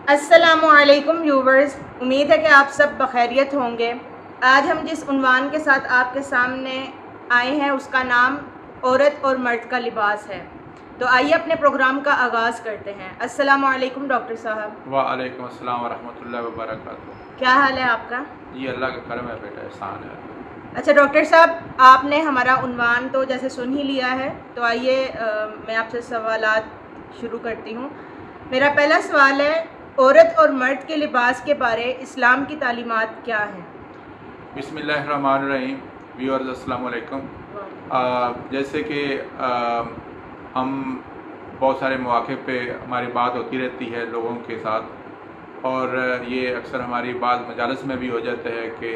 अस्सलामुअलैकुम व्यूवर्स, उम्मीद है कि आप सब बखैरियत होंगे। आज हम जिस उन्वान के साथ आपके सामने आए हैं उसका नाम औरत और मर्द का लिबास है। तो आइए अपने प्रोग्राम का आगाज़ करते हैं। अस्सलामुअलैकुम डॉक्टर साहब। वालेकुम अस्सलाम वरहमतुल्लाहि वबरकातुहू। क्या हाल है आपका? ये अल्लाह का करम है बेटा, एहसान है। अच्छा डॉक्टर साहब, आपने हमारा उन्वान तो जैसे सुन ही लिया है, तो आइए मैं आपसे सवालात शुरू करती हूँ। मेरा पहला सवाल है, औरत और मर्द के लिबास के बारे इस्लाम की तालीमात क्या हैं? बिस्मिल्लाहिर्रहमानिर्रहीम। व्यूअर्स अस्सलाम वालेकुम। जैसे कि हम बहुत सारे मौक़े पे हमारी बात होती रहती है लोगों के साथ, और ये अक्सर हमारी बात मजालिस में भी हो जाता है कि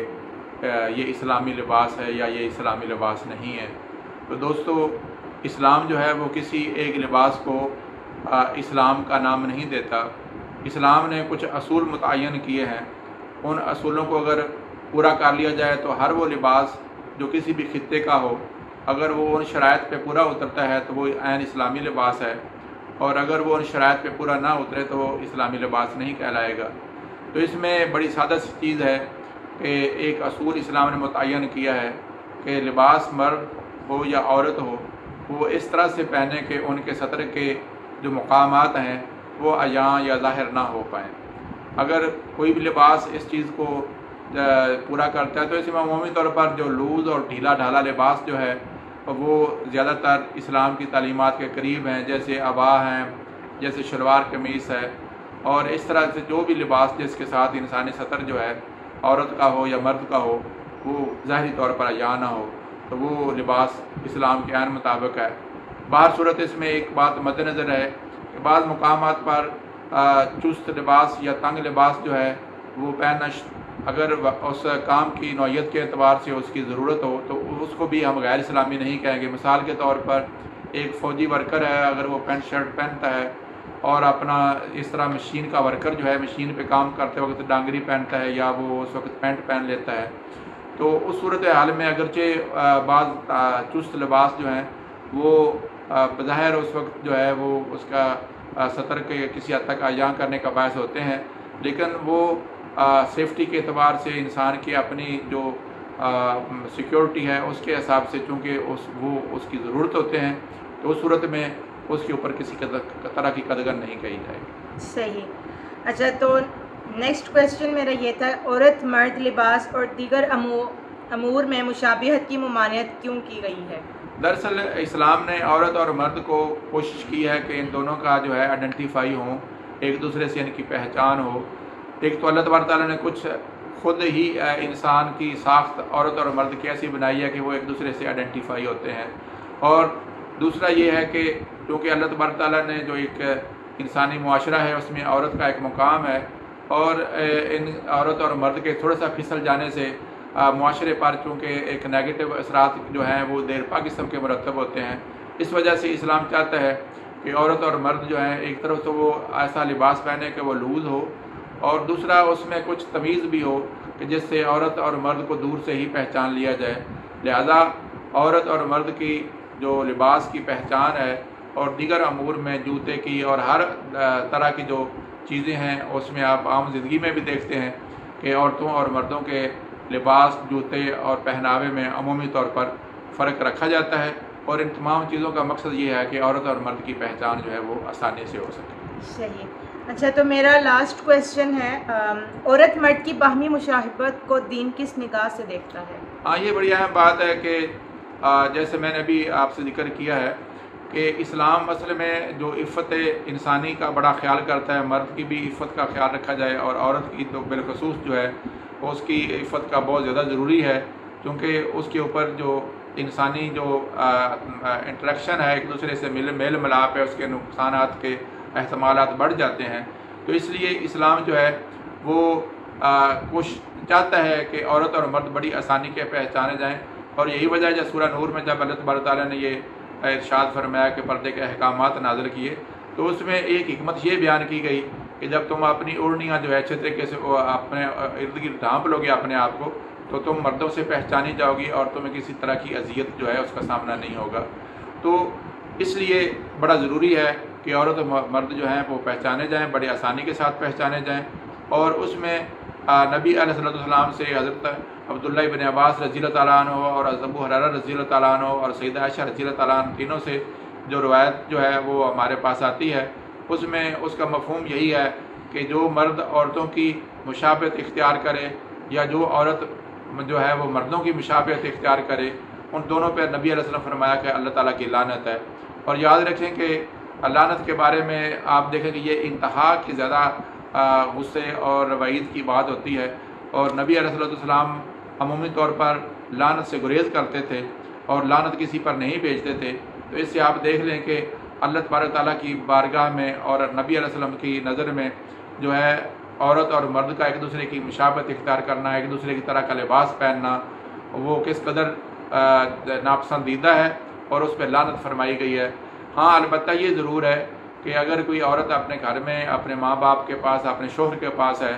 ये इस्लामी लिबास है या ये इस्लामी लिबास नहीं है। तो दोस्तों, इस्लाम जो है वो किसी एक लिबास को इस्लाम का नाम नहीं देता। इस्लाम ने कुछ असूल मुतय्यन किए हैं। उन असूलों को अगर पूरा कर लिया जाए तो हर वो लिबास जो किसी भी खित्ते का हो, अगर वो उन शराइत पे पूरा उतरता है तो वो ऐन इस्लामी लिबास है, और अगर वो उन शराइत पे पूरा ना उतरे तो वो इस्लामी लिबास नहीं कहलाएगा। तो इसमें बड़ी सादा सी चीज़ है कि एक असूल इस्लाम ने मुतय्यन किया है कि लिबास मर्द हो या औरत हो, वो इस तरह से पहने कि उनके सतर के जो मकामात हैं वो अयां या ज़ाहिर ना हो पाएँ। अगर कोई भी लिबास इस चीज़ को पूरा करता है तो इसमें अमूमी तौर पर जो लूज़ और ढीला ढाला लिबास जो है वो ज़्यादातर इस्लाम की तालीमात के करीब हैं, जैसे अबा हैं, जैसे शलवार कमीज़ है, और इस तरह से जो भी लिबास जिसके साथ इंसानी सतर जो है औरत का हो या मर्द का हो वो ज़ाहिरी तौर पर अयां ना हो, तो वो लिबास इस्लाम के आइन मुताबिक है। बाहर सूरत इसमें एक बात मद्देनज़र है कि बाद मुकामात पर चुस्त लिबास या तंग लिबास जो है वो पहनना, अगर उस काम की नौयत के अतबार से उसकी ज़रूरत हो तो उसको भी हम गैर इस्लामी नहीं कहेंगे। मिसाल के तौर पर एक फ़ौजी वर्कर है, अगर वो पैंट शर्ट पहनता है और अपना इस तरह मशीन का वर्कर जो है मशीन पे काम करते वक्त डांगरी पहनता है या वो उस वक्त पैंट पहन लेता है, तो उस सूरत हाल में अगरचे बाज़ चुस्त लिबास जो हैं वो बज़ाहिर उस वक्त जो है वो उसका सतर के किसी हद तक अयां करने का बायस होते हैं, लेकिन वो सेफ्टी के अतबार से इंसान की अपनी जो सिक्योरिटी है उसके हिसाब से चूँकि वो उसकी ज़रूरत होते हैं, तो उस सूरत में उसके ऊपर किसी तरह की कदगन नहीं कही जाएगी। सही। अच्छा, तो नेक्स्ट क्वेश्चन मेरा ये था, औरत मर्द लिबास और दीगर अमूर में मुशाबिहत की ममानियत क्यों की गई है? दरअसल इस्लाम ने औरत और मर्द को कोशिश की है कि इन दोनों का जो है आइडेंटिफाई हो, एक दूसरे से इनकी पहचान हो। एक तो अल्लाह तबारक तआला ने कुछ खुद ही इंसान की साख्त औरत और मर्द की ऐसी बनाई है कि वो एक दूसरे से आइडेंटिफाई होते हैं, और दूसरा ये है कि क्योंकि अल्लाह तबारक तआला ने जो एक इंसानी मुआशरा है उसमें औरत का एक मुकाम है, और इन औरत और मर्द के थोड़ा सा फिसल जाने से मुआशरे पर चूँकि एक नेगेटिव असरात जो हैं वो देरपा किस्म के मुरतब होते हैं। इस वजह से इस्लाम चाहता है कि औरत और मर्द जो हैं एक तरफ तो वो ऐसा लिबास पहने कि वो लूज़ हो, और दूसरा उसमें कुछ तमीज़ भी हो कि जिससे औरत और मर्द को दूर से ही पहचान लिया जाए। लिहाजा औरत और मर्द की जो लिबास की पहचान है और दीगर अमूर में जूते की और हर तरह की जो चीज़ें हैं उसमें आप आम ज़िंदगी में भी देखते हैं कि औरतों और मर्दों के लिबास, जूते और पहनावे में अमूमी तौर पर फ़र्क रखा जाता है, और इन तमाम चीज़ों का मकसद ये है कि औरत और मर्द की पहचान जो है वो आसानी से हो सके। सही। अच्छा, तो मेरा लास्ट क्वेश्चन है, औरत मर्द की बाहमी मुशाहबत को दीन किस निगाह से देखता है? हाँ, ये बड़ी अहम बात है कि जैसे मैंने अभी आपसे जिक्र किया है कि इस्लाम असल में जो इफ़्फ़त इंसानी का बड़ा ख्याल करता है, मर्द की भी इफ़्फ़त का ख्याल रखा जाए, और औरत की तो बिलखसूस जो है उसकी इफ़्फ़त का बहुत ज़्यादा ज़रूरी है, क्योंकि उसके ऊपर जो इंसानी जो इंटरेक्शन है, एक दूसरे से मेल मिलाप है, उसके नुकसानात के एहतमालात बढ़ जाते हैं। तो इसलिए इस्लाम जो है वो कोशिश चाहता है कि औरत और मर्द बड़ी आसानी के पहचाने जाएँ, और यही वजह है जब सूरह नूर में जब अल्लाह तबारक तआला ने ये इरशाद फरमाया कि पर्दे के अहकामात नाज़िल किए, तो उसमें एक हिकमत ये बयान की गई कि जब तुम अपनी ओढ़नियाँ जो है अच्छे तरीके से अपने इर्द गिर्द ढाँप लोगे अपने आप को, तो तुम मर्दों से पहचानी जाओगी और तुम्हें किसी तरह की अजियत जो है उसका सामना नहीं होगा। तो इसलिए बड़ा ज़रूरी है کہ عورت و مرد جو ہیں وہ پہچانے جائیں، بڑی آسانی کے ساتھ پہچانے جائیں، اور اس میں نبی علیہ الصلوۃ والسلام سے حضرت عبداللہ ابن عباس رضی اللہ تعالیٰ عنہ اور ابو ہریرہ رضی اللہ تعالیٰ عنہ اور سیدہ عائشہ رضی اللہ تعالیٰ عنہ تینوں سے جو روایت جو ہے وہ ہمارے پاس آتی ہے، اس میں اس کا مفہوم یہی ہے کہ جو مرد عورتوں کی مشابہت اختیار کرے یا جو عورت جو ہے وہ مردوں کی مشابہت اختیار کرے، ان دونوں پہ نبی علیہ السلام فرمایا کہ اللہ تعالیٰ کی لعنت ہے۔ اور یاد رکھیں کہ لعنت کے بارے میں آپ دیکھیں کہ یہ انتہا کی زیادہ غصے اور وعید کی بات ہوتی ہے، اور نبی علیہ السلام عمومی طور پر لعنت سے گریز کرتے تھے اور لعنت کسی پر نہیں بھیجتے تھے۔ تو اس سے آپ دیکھ لیں کہ اللہ تبارک تعالیٰ کی بارگاہ میں اور نبی علیہ السلام کی نظر میں جو ہے عورت اور مرد کا ایک دوسرے کی مشابہت اختیار کرنا، ایک دوسرے کی طرح کا لباس پہننا، وہ کس قدر ناپسندیدہ ہے اور اس پہ لعنت فرمائی گئی ہے۔ ہاں البتہ یہ ضرور ہے کہ اگر کوئی عورت اپنے گھر میں اپنے ماں باپ کے پاس اپنے شوہر کے پاس ہے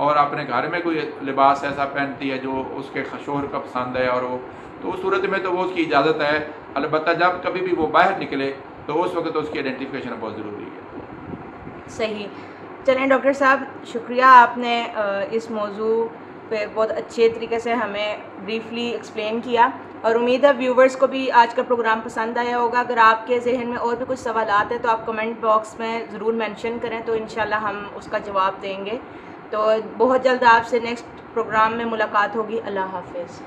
اور اپنے گھر میں کوئی لباس ایسا پہنتی ہے جو اس کے شوہر کا پسند ہے، اور وہ تو اس صورت میں تو وہ اس کی اجازت ہے، البتہ جب کبھی بھی وہ باہر نکلے تو اس وقت اس کی آئیڈینٹیفیکیشن بہت ضروری ہے۔ صحیح۔ چلیں ڈاکٹر صاحب، شکریہ، آپ نے اس موضوع پہ بہت اچھے طریقے سے ہمیں بریفلی ایکسپلین کیا، اور امید ہے ویورز کو بھی آج کا پروگرام پسند آیا ہوگا۔ اگر آپ کے ذہن میں اور بھی کچھ سوالات ہیں تو آپ کمنٹ باکس میں ضرور مینشن کریں، تو انشاءاللہ ہم اس کا جواب دیں گے۔ تو بہت جلد آپ سے نیکسٹ پروگرام میں ملاقات ہوگی۔ اللہ حافظ۔